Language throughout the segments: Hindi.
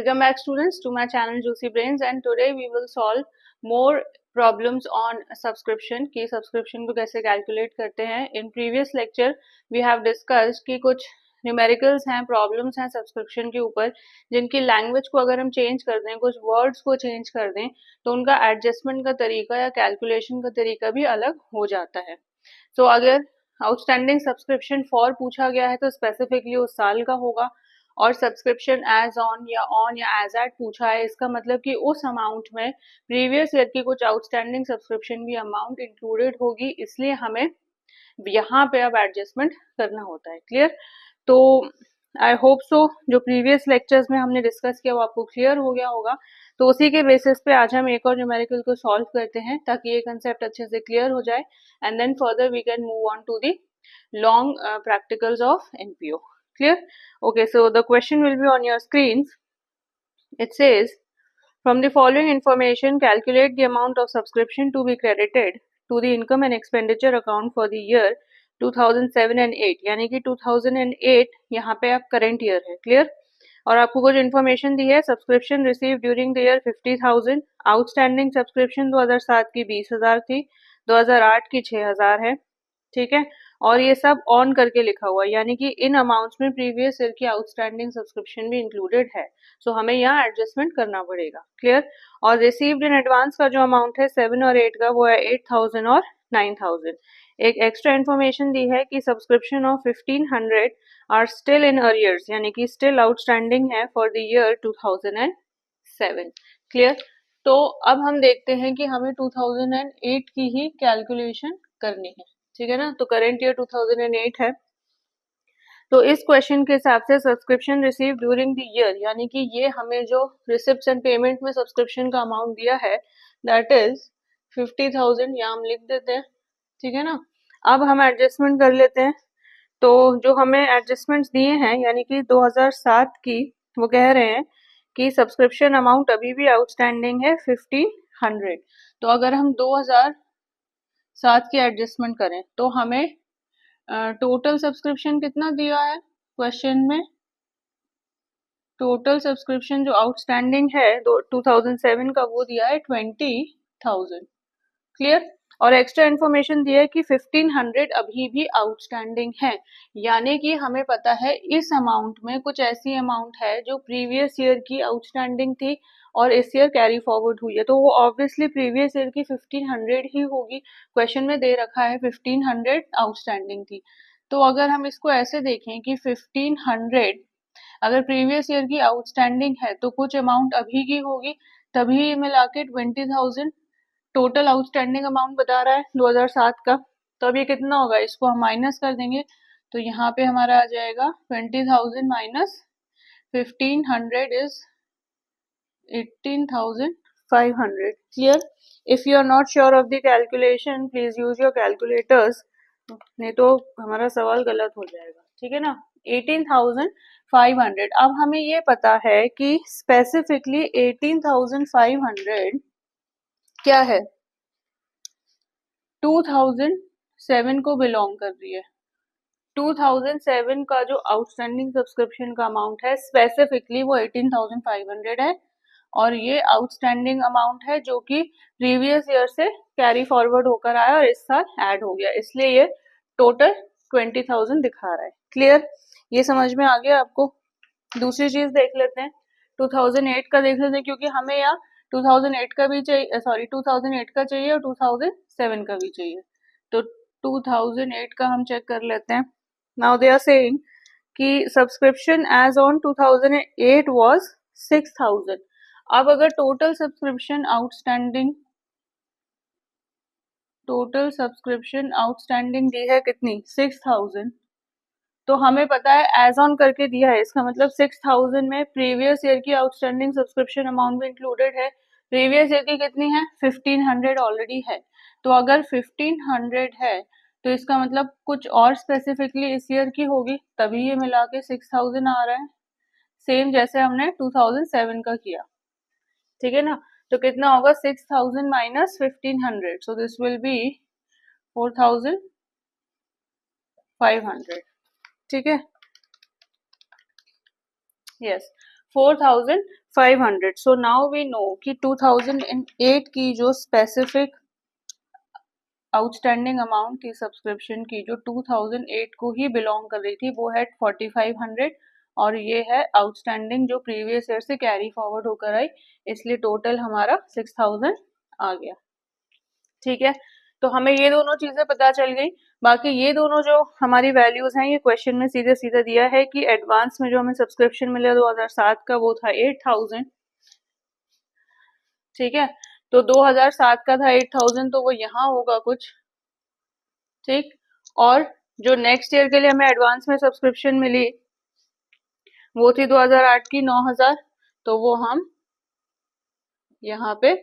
Welcome back students to my channel Juicy Brains, and today we will solve more problems on subscription कि subscription को कैसे calculate करते हैं. In previous lecture we have discussed कि कुछ न्यूमेरिकल्स हैं, प्रॉब्लम्स हैं सब्सक्रिप्शन के ऊपर, जिनकी लैंग्वेज को अगर हम चेंज कर दें, कुछ वर्ड्स को चेंज कर दें, तो उनका एडजस्टमेंट का तरीका या कैलकुलेशन का तरीका भी अलग हो जाता है. तो अगर आउटस्टैंडिंग सब्सक्रिप्शन फॉर पूछा गया है तो स्पेसिफिकली उस साल का होगा, और सब्सक्रिप्शन एज ऑन या एज एट पूछा है, इसका मतलब कि उस अमाउंट में प्रीवियस ईयर की कुछ आउटस्टैंडिंग सब्सक्रिप्शन की अमाउंट इंक्लूडेड होगी, इसलिए हमें यहाँ पे अब एडजस्टमेंट करना होता है. क्लियर? तो आई होप सो जो प्रीवियस लेक्चर्स में हमने डिस्कस किया वो आपको क्लियर हो गया होगा. तो उसी के बेसिस पे आज हम एक और न्यूमेरिकल को सॉल्व करते हैं ताकि ये कंसेप्ट अच्छे से क्लियर हो जाए, and then further we can move on to the long practicals of NPO. Clear? Okay, so the question will be on your screens. It says, from the following information, calculate the amount of subscription to be credited to the income and expenditure account for the year 2007 and 8. यानी कि 2008 यहाँ पे आप current year है. Clear? और आपको कुछ इन्फॉर्मेशन दी है. Subscription receive during the year 50,000. Outstanding subscription 2007 की 20,000 थी, 2008 की 6,000 है. ठीक है, और ये सब ऑन करके लिखा हुआ है, यानी कि इन अमाउंट्स में प्रीवियस ईयर की आउटस्टैंडिंग सब्सक्रिप्शन भी इंक्लूडेड है. सो हमें यहाँ एडजस्टमेंट करना पड़ेगा. क्लियर? और रिसीव्ड इन एडवांस का जो अमाउंट है 7 और 8 का, वो है 8,000 और 9,000. एक एक्स्ट्रा इन्फॉर्मेशन दी है कि subscription of 1,500 are still in arrears, यानी कि स्टिल आउटस्टैंडिंग है फॉर द ईयर 2007. क्लियर? तो अब हम देखते हैं कि हमें 2008 की ही कैलकुलेशन करनी है. ठीक है ना? तो करेंट ईयर 2008 है, तो इस क्वेश्चन के हिसाब से subscription receive during the year, यानी कि ये हमें जो रिसिप्ट्स एंड पेमेंट में सब्सक्रिप्शन का अमाउंट दिया है दैट इज 50,000. यहाँ हम लिख देते हैं. ठीक है ना? अब हम एडजस्टमेंट कर लेते हैं. तो जो हमें एडजस्टमेंट्स दिए हैं, यानी कि 2007 की, वो कह रहे हैं कि सब्सक्रिप्शन अमाउंट अभी भी आउटस्टैंडिंग है 1,500. तो अगर हम 2007 की एडजस्टमेंट करें तो हमें टोटल सब्सक्रिप्शन कितना दिया है क्वेश्चन में. टोटल सब्सक्रिप्शन जो आउटस्टैंडिंग है 2007 का, वो दिया है 20,000. क्लियर? और एक्स्ट्रा इन्फॉर्मेशन दिया है कि 1,500 अभी भी आउटस्टैंडिंग है, यानी कि हमें पता है इस अमाउंट में कुछ ऐसी अमाउंट है जो प्रीवियस ईयर की आउटस्टैंडिंग थी और इस ईयर कैरी फॉरवर्ड हुई है, तो वो ऑब्वियसली प्रीवियस ईयर की 1,500 ही होगी. क्वेश्चन में दे रखा है 1,500 आउटस्टैंडिंग थी. तो अगर हम इसको ऐसे देखें कि 1,500 अगर प्रीवियस ईयर की आउटस्टैंडिंग है तो कुछ अमाउंट अभी की होगी, तभी मिला के 20,000 टोटल आउटस्टैंडिंग अमाउंट बता रहा है 2007 का. तो अब ये कितना होगा, इसको हम माइनस कर देंगे, तो यहाँ पे हमारा आ जाएगा 20,000 minus 1,500 is 18,500. Clear? If you are not sure of the calculation, please use your calculators. नहीं तो हमारा सवाल गलत हो जाएगा. ठीक है ना? 18,500. अब हमें ये पता है कि स्पेसिफिकली 18,500 क्या है, 2007 को बिलोंग कर रही है. 2007 का जो आउटस्टैंडिंग सब्सक्रिप्शन का अमाउंट है स्पेसिफिकली वो 18,500 है, और ये आउटस्टैंडिंग अमाउंट है जो कि प्रीवियस ईयर से कैरी फॉरवर्ड होकर आया और इस साल ऐड हो गया, इसलिए ये टोटल 20,000 दिखा रहा है. क्लियर? ये समझ में आ गया आपको? दूसरी चीज देख लेते हैं, 2008 का देख लेते हैं, क्योंकि हमें यहाँ 2008 का भी चाहिए, 2008 का चाहिए और 2007 का भी चाहिए. तो 2008 का हम चेक कर लेते हैं. नाउ दे आर सेइंग कि सब्सक्रिप्शन एज ऑन 2008 वाज 6,000. अब अगर टोटल सब्सक्रिप्शन आउटस्टैंडिंग दी है कितनी, 6,000, तो हमें पता है एज ऑन करके दिया है, इसका मतलब 6,000 में प्रीवियस ईयर की आउटस्टैंडिंग सब्सक्रिप्शन अमाउंट भी इंक्लूडेड है. प्रीवियस ईयर की कितनी है, 1,500 ऑलरेडी है. तो अगर 1,500 है तो इसका मतलब कुछ और स्पेसिफिकली इस ईयर की होगी, तभी ये मिला के 6,000 आ रहा है, सेम जैसे हमने 2007 का किया. ठीक है ना? तो कितना होगा, 6,000 minus 1,500, so this will be 4,500. ठीक है? Yes, 4,500 500. So now we know कि 2008 की जो स्पेसिफिक आउटस्टैंडिंग अमाउंट थी सब्सक्रिप्शन की, जो 2008 को ही बिलोंग कर रही थी, वो है 4500, और ये है आउटस्टैंडिंग जो प्रीवियस ईयर से कैरी फॉरवर्ड होकर आई, इसलिए टोटल हमारा 6000 आ गया। ठीक है, तो हमें ये दोनों चीजें पता चल गई। बाकी ये दोनों जो हमारी वैल्यूज हैं, ये क्वेश्चन में सीधे सीधे दिया है कि एडवांस में जो हमें सब्सक्रिप्शन मिला 2007 का, वो था 8000। ठीक है, तो 2007 का था 8000, तो वो यहाँ होगा कुछ। ठीक, और जो नेक्स्ट ईयर के लिए हमें एडवांस में सब्सक्रिप्शन मिली वो थी 2008 की 9000, तो वो हम यहाँ पे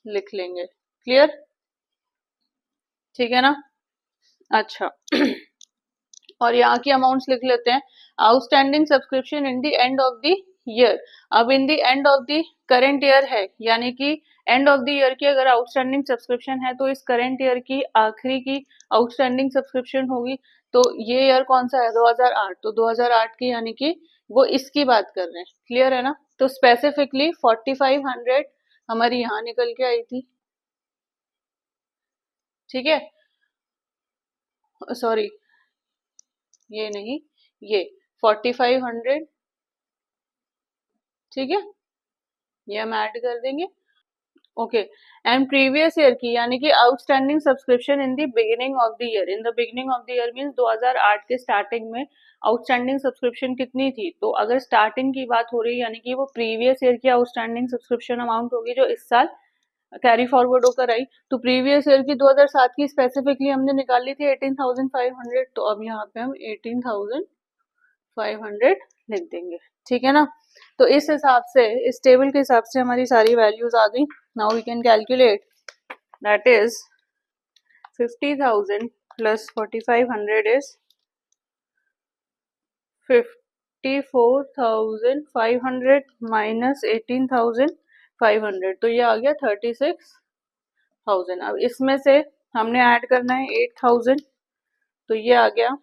लिख लेंगे। क्लियर? ठीक है ना? अच्छा और यहाँ की अमाउंट्स लिख लेते हैं। Outstanding subscription in the end of the year. अब in the end of the current year है, यानी कि एंड ऑफ द ईयर की अगर आउटस्टैंडिंग सब्सक्रिप्शन है तो इस करेंट ईयर की आखिरी की आउटस्टैंडिंग सब्सक्रिप्शन होगी। तो ये ईयर कौन सा है? 2008, तो 2008 की, यानी कि वो इसकी बात कर रहे हैं। क्लियर है ना? तो स्पेसिफिकली 4500 हमारी यहाँ निकल के आई थी। ठीक है, सॉरी ये नहीं, ये 4500। ठीक है, ये हम ऐड कर देंगे। ओके, एंड प्रीवियस ईयर की, यानी कि outstanding subscription in the beginning of the year. In the beginning of the year means 2008 के स्टार्टिंग में आउटस्टैंडिंग सब्सक्रिप्शन कितनी थी? तो अगर स्टार्टिंग की बात हो रही है, यानी कि वो प्रीवियस ईयर की आउटस्टैंडिंग सब्सक्रिप्शन अमाउंट होगी जो इस साल कैरी फॉरवर्ड होकर आई। तो प्रीवियस ईयर की 2007 की स्पेसिफिकली हमने निकाली थी 18,500, तो अब यहाँ पे हम 18,500 लिख देंगे। ठीक है ना? तो इस हिसाब से, इस टेबल के हिसाब से हमारी सारी वैल्यूज आ गई। Now we can calculate, that is 50,000 plus 4500 is 54,500 minus 18,500, तो ये आ गया 36,000। अब इसमें से हमने ऐड करना है 8,000, तो ये आ गया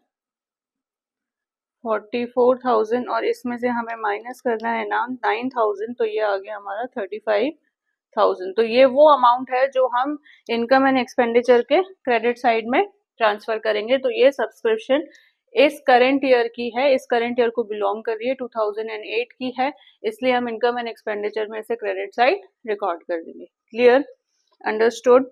44,000, और इसमें से हमें माइनस करना है ना 9,000, तो ये आ गया हमारा 35,000। तो ये वो अमाउंट है जो हम इनकम एंड एक्सपेंडिचर के क्रेडिट साइड में ट्रांसफर करेंगे। तो ये सब्सक्रिप्शन इस करंट ईयर की है, इस करंट ईयर को बिलोंग कर रही है, 2008 की है, इसलिए हम इनकम एंड एक्सपेंडिचर में से क्रेडिट साइड रिकॉर्ड कर देंगे। क्लियर? अंडरस्टूड?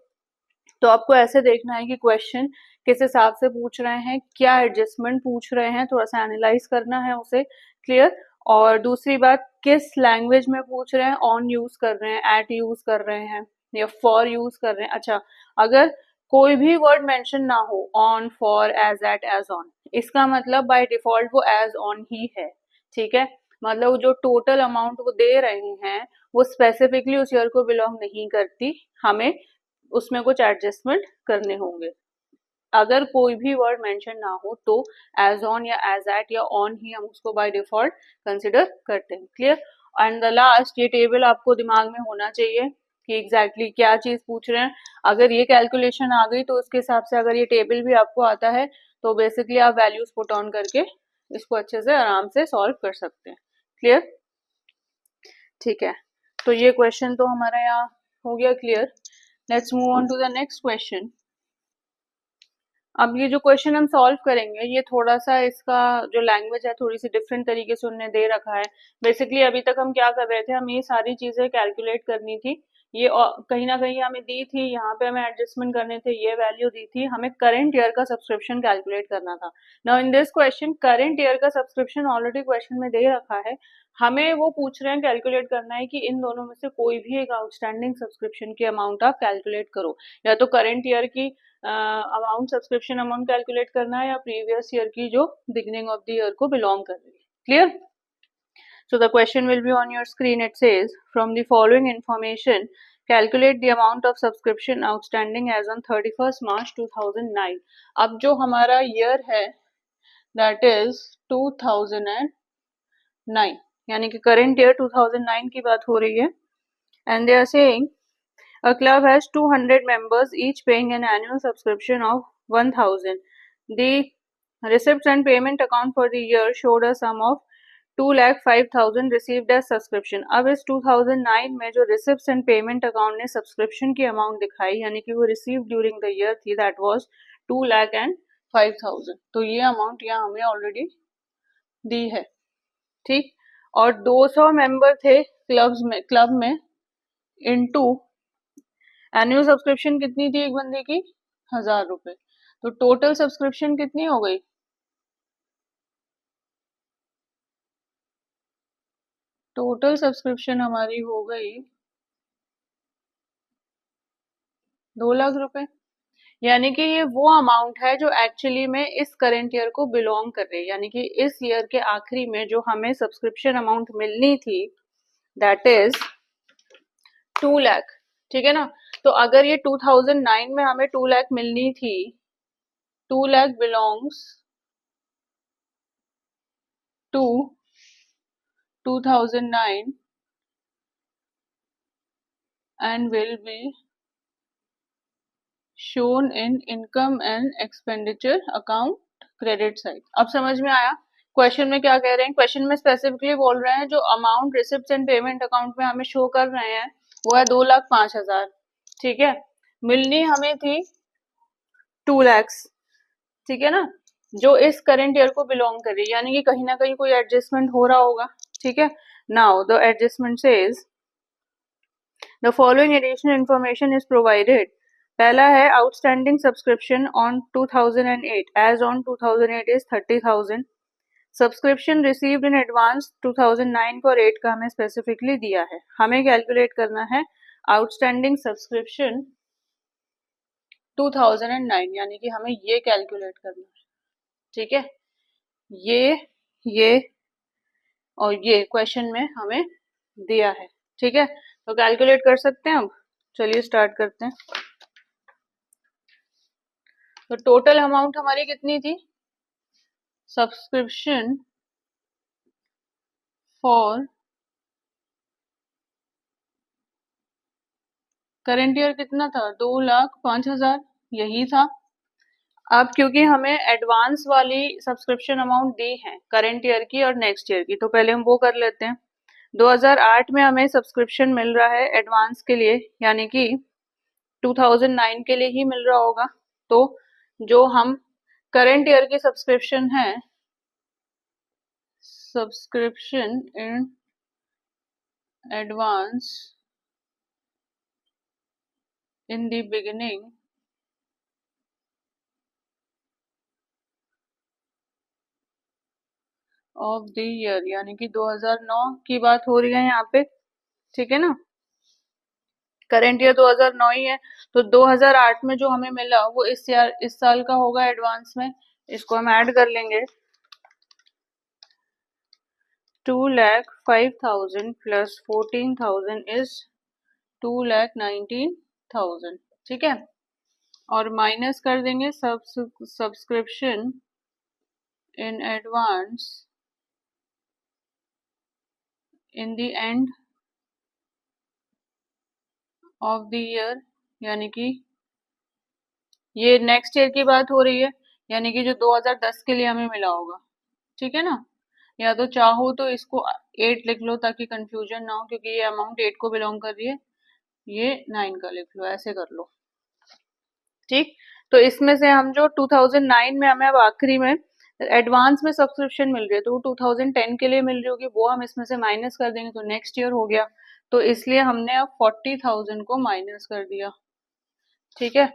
तो आपको ऐसे देखना है कि क्वेश्चन किस हिसाब से पूछ रहे हैं, क्या एडजस्टमेंट पूछ रहे हैं, थोड़ा सा एनालाइज करना है उसे। क्लियर? और दूसरी बात, किस लैंग्वेज में पूछ रहे हैं, ऑन यूज कर रहे हैं, एट यूज कर रहे हैं, या फॉर यूज कर रहे हैं। अच्छा, अगर कोई भी वर्ड मेंशन ना हो, on, for, as, at, as on, इसका मतलब बाय डिफॉल्ट वो एज ऑन ही है। ठीक है, मतलब जो टोटल अमाउंट वो दे रहे हैं वो स्पेसिफिकली उस ईयर को बिलोंग नहीं करती, हमें उसमें कुछ एडजस्टमेंट करने होंगे। अगर कोई भी वर्ड मेंशन ना हो तो एज ऑन या एज एट या ऑन ही हम उसको बाय डिफॉल्ट कंसिडर करते हैं। क्लियर? एंड द लास्ट, ये टेबल आपको दिमाग में होना चाहिए कि एग्जैक्टली क्या चीज पूछ रहे हैं। अगर ये कैलकुलेशन आ गई तो उसके हिसाब से अगर ये टेबल भी आपको आता है तो बेसिकली आप वैल्यूज पुट ऑन करके इसको अच्छे से आराम से सॉल्व कर सकते हैं। क्लियर? ठीक है, तो ये क्वेश्चन तो हमारा यहाँ हो गया clear. Let's move on to the next question. अब ये जो क्वेश्चन हम सॉल्व करेंगे, ये थोड़ा सा इसका जो लैंग्वेज है थोड़ी सी डिफरेंट तरीके से उन्होंने दे रखा है। बेसिकली अभी तक हम क्या कर रहे थे, हमें ये सारी चीजें कैलकुलेट करनी थी, ये कहीं ना कहीं हमें दी थी, यहाँ पे हमें एडजस्टमेंट करने थे, ये वैल्यू दी थी, हमें करंट ईयर का सब्सक्रिप्शन कैलकुलेट करना था। Now in this question current year का सब्सक्रिप्शन ऑलरेडी क्वेश्चन में दे रखा है, हमें वो पूछ रहे हैं, कैलकुलेट करना है कि इन दोनों में से कोई भी एक आउटस्टैंडिंग सब्सक्रिप्शन की अमाउंट आप कैलकुलेट करो, या तो करंट ईयर की अमाउंट, सब्सक्रिप्शन अमाउंट कैलकुलेट करना है, या प्रीवियस ईयर की जो बिगिनिंग ऑफ द ईयर को बिलोंग कर रही है। Clear? So the question will be on your screen. It says, from the following information, calculate the amount of subscription outstanding as on 31st March 2009. अब जो हमारा year है that is 2009, यानी कि current year 2009 की बात हो रही है, and they are saying a club has 200 members, each paying an annual subscription of 1,000. The receipts and payment account for the year showed a sum of 2,05,000 received as subscription. अब इस 2009 में जो रिसिप्ट्स एंड पेमेंट अकाउंट ने सब्सक्रिप्शन की अमाउंट दिखाई यानी कि वो रिसीव ड्यूरिंग द ईयर थी, दैट वाज 2,05,000। तो ये अमाउंट यहाँ हमें ऑलरेडी दी है, ठीक। और 200 मेंबर थे क्लब में इनटू एनुअल सब्सक्रिप्शन कितनी थी एक बंदे की, 1,000 रुपए। तो टोटल सब्सक्रिप्शन कितनी हो गई, टोटल सब्सक्रिप्शन हमारी हो गई 2,00,000 रुपए। यानी कि ये वो अमाउंट है जो एक्चुअली में इस करेंट ईयर को बिलोंग कर रही है, यानी कि इस ईयर के आखिरी में जो हमें सब्सक्रिप्शन अमाउंट मिलनी थी दैट इज 2,00,000, ठीक है ना। तो अगर ये 2009 में हमें 2,00,000 मिलनी थी, 2,00,000 belongs to 2009 and will be shown in income and expenditure account credit side। अब समझ में आया क्वेश्चन में क्या कह रहे हैं। क्वेश्चन में स्पेसिफिकली बोल रहे हैं जो amount receipt and payment account में हमें शो कर रहे हैं वो है 2,05,000, ठीक है। मिलनी हमें थी 2,00,000, ठीक है ना, जो इस करेंट ईयर को बिलोंग कर रही है, यानी कि कहीं ना कहीं कोई एडजस्टमेंट हो रहा होगा, ठीक है। Now the adjustment says the following additional information is provided. पहला है outstanding subscription on 2008 as on 2008 is 30,000। Subscription received in advance 2009 को और 8 का हमें स्पेसिफिकली दिया है। हमें कैलकुलेट करना है आउटस्टैंडिंग सब्सक्रिप्शन 2009, यानी कि हमें ये कैलकुलेट करना है, ठीक है। ये और ये क्वेश्चन में हमें दिया है, ठीक है। तो कैलकुलेट कर सकते हैं। अब चलिए स्टार्ट करते हैं। तो टोटल अमाउंट हमारी कितनी थी, सब्सक्रिप्शन फॉर करेंट ईयर कितना था, 2,05,000 यही था। अब क्योंकि हमें एडवांस वाली सब्सक्रिप्शन अमाउंट दी है करेंट ईयर की और नेक्स्ट ईयर की, तो पहले हम वो कर लेते हैं। 2008 में हमें सब्सक्रिप्शन मिल रहा है एडवांस के लिए, यानी कि 2009 के लिए ही मिल रहा होगा। तो जो हम करेंट ईयर की सब्सक्रिप्शन है, subscription in advance in the beginning of the year, यानी कि 2009 की बात हो रही है यहाँ पे, ठीक है ना। करेंट ईयर 2009 ही है, तो 2008 में जो हमें मिला वो इस साल का होगा एडवांस में। इसको हम ऐड कर लेंगे, 2,05,000 प्लस 14,000 इज 2,19,000, ठीक है। और माइनस कर देंगे subscription in advance in the end of the year, यानी कि ये नेक्स्ट ईयर की बात हो रही है, यानी कि जो 2010 के लिए हमें मिला होगा, ठीक है ना। या तो चाहो तो इसको 8 लिख लो ताकि कंफ्यूजन ना हो, क्योंकि ये अमाउंट 8 को बिलोंग कर रही है, ये 9 का लिख लो, ऐसे कर लो, ठीक। तो इसमें से हम जो 2009 में हमें अब आखिरी में एडवांस में सब्सक्रिप्शन मिल रही है तो 2010 के लिए मिल रही होगी, वो हम इसमें से माइनस कर देंगे तो नेक्स्ट ईयर हो गया। तो इसलिए हमने अब 40,000 को माइनस कर दिया, ठीक है।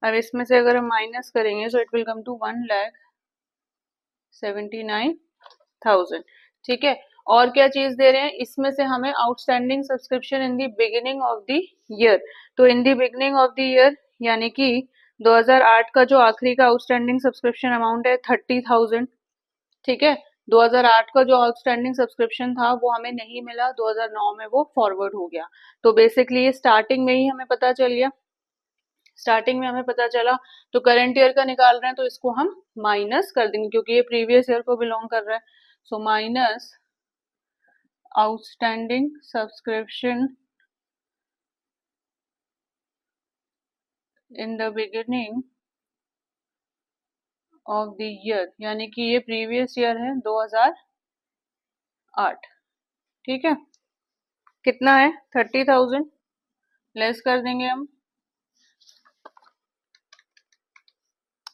अब इसमें से अगर हम माइनस करेंगे तो इट विल कम टू 1,79,000, ठीक है। और क्या चीज दे रहे हैं, इसमें से हमें outstanding subscription in the beginning of the year. तो in the beginning of the year यानी कि 2008 का जो आखिरी का आउटस्टैंडिंग सब्सक्रिप्शन अमाउंट है 30,000, ठीक है। 2008 का जो आउटस्टैंडिंग सब्सक्रिप्शन था वो हमें नहीं मिला, 2009 में वो फॉरवर्ड हो गया। तो बेसिकली ये स्टार्टिंग में ही हमें पता चल गया, स्टार्टिंग में हमें पता चला। तो करंट ईयर का निकाल रहे हैं तो इसको हम माइनस कर देंगे क्योंकि ये प्रीवियस ईयर को बिलोंग कर रहा है। So minus outstanding subscription in the beginning of the year, यानी कि ये प्रीवियस ईयर है 2008, 8, ठीक है। कितना है 30,000, लेस कर देंगे हम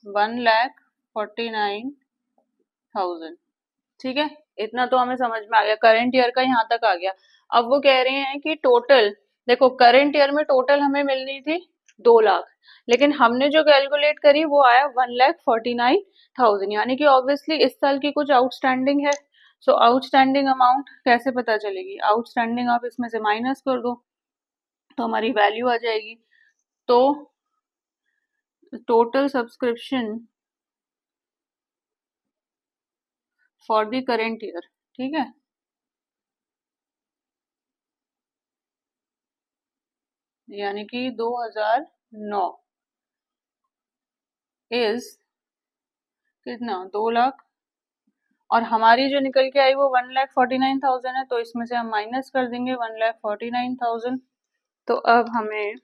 1,49,000, ठीक है। इतना तो हमें समझ में आ गया, करंट ईयर का यहाँ तक आ गया। अब वो कह रहे हैं कि टोटल, देखो करंट ईयर में टोटल हमें मिलनी थी 2 लाख, लेकिन हमने जो कैलकुलेट करी वो आया 1,49,000, यानी कि ऑब्वियसली इस साल की कुछ आउटस्टैंडिंग है। सो आउटस्टैंडिंग अमाउंट कैसे पता चलेगी, आउटस्टैंडिंग आप इसमें से माइनस कर दो तो हमारी वैल्यू आ जाएगी। तो total subscription for the current year, ठीक है, यानी कि 2009 इज कितना 2 लाख, और हमारी जो निकल के आई वो 1,49,000 है, तो इसमें से हम माइनस कर देंगे 1,49,000। तो अब हमें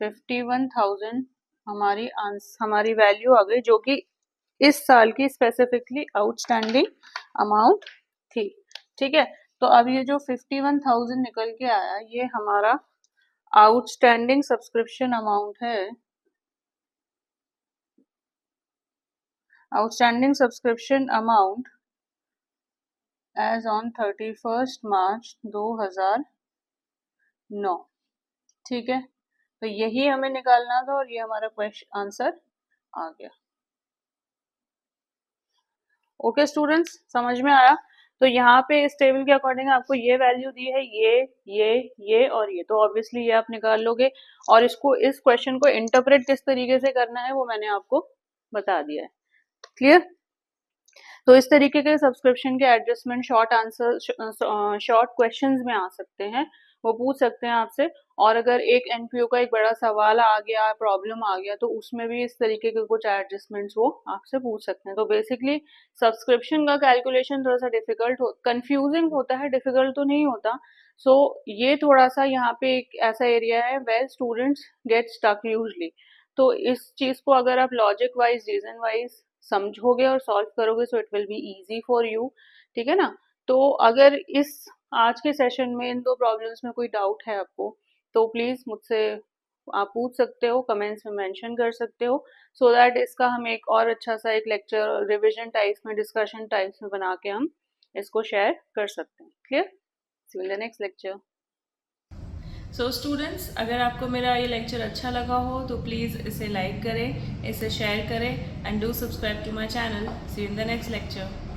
51,000 हमारी वैल्यू आ गई, जो कि इस साल की स्पेसिफिकली आउटस्टैंडिंग अमाउंट थी, ठीक है। तो अब ये जो 51,000 निकल के आया ये हमारा आउटस्टैंडिंग सब्सक्रिप्शन अमाउंट है, outstanding subscription amount as on 31 March 2009, ठीक है। तो यही हमें निकालना था और ये हमारा क्वेश्चन आंसर आ गया। ओके स्टूडेंट्स, समझ में आया। तो यहाँ पे इस टेबल के अकॉर्डिंग आपको ये वैल्यू दी है, ये और ये, तो ऑब्वियसली ये आप निकाल लोगे, और इसको, इस क्वेश्चन को इंटरप्रेट किस तरीके से करना है वो मैंने आपको बता दिया है। क्लियर। तो इस तरीके के सब्सक्रिप्शन के adjustment short answer, short questions में आ सकते हैं, वो पूछ सकते हैं आपसे। और अगर एक एनपीओ का एक बड़ा सवाल आ गया, प्रॉब्लम आ गया, तो उसमें भी इस तरीके के कुछ एडजस्टमेंट्स वो आपसे पूछ सकते हैं। तो बेसिकली सब्सक्रिप्शन का कैलकुलेशन थोड़ा सा डिफिकल्ट कंफ्यूजिंग होता है, डिफिकल्ट तो नहीं होता। सो ये थोड़ा सा यहाँ पे एक ऐसा एरिया है where students get stuck usually. तो इस चीज को अगर आप लॉजिक वाइज, रीजन वाइज समझोगे और सॉल्व करोगे, so it will be easy for you, ठीक है ना। तो अगर इस आज के सेशन में इन 2 प्रॉब्लम्स में कोई डाउट है आपको, तो प्लीज मुझसे आप पूछ सकते हो, कमेंट्स में मेंशन कर सकते हो, सो दैट इसका हम एक और अच्छा सा एक लेक्चर रिविजन टाइप्स में, डिस्कशन टाइप्स में बना के हम इसको शेयर कर सकते हैं। Clear. See you in the next lecture. So students, अगर आपको मेरा ये लेक्चर अच्छा लगा हो तो प्लीज़ इसे लाइक करें, इसे शेयर करें, and do subscribe to my channel. See you in the next lecture.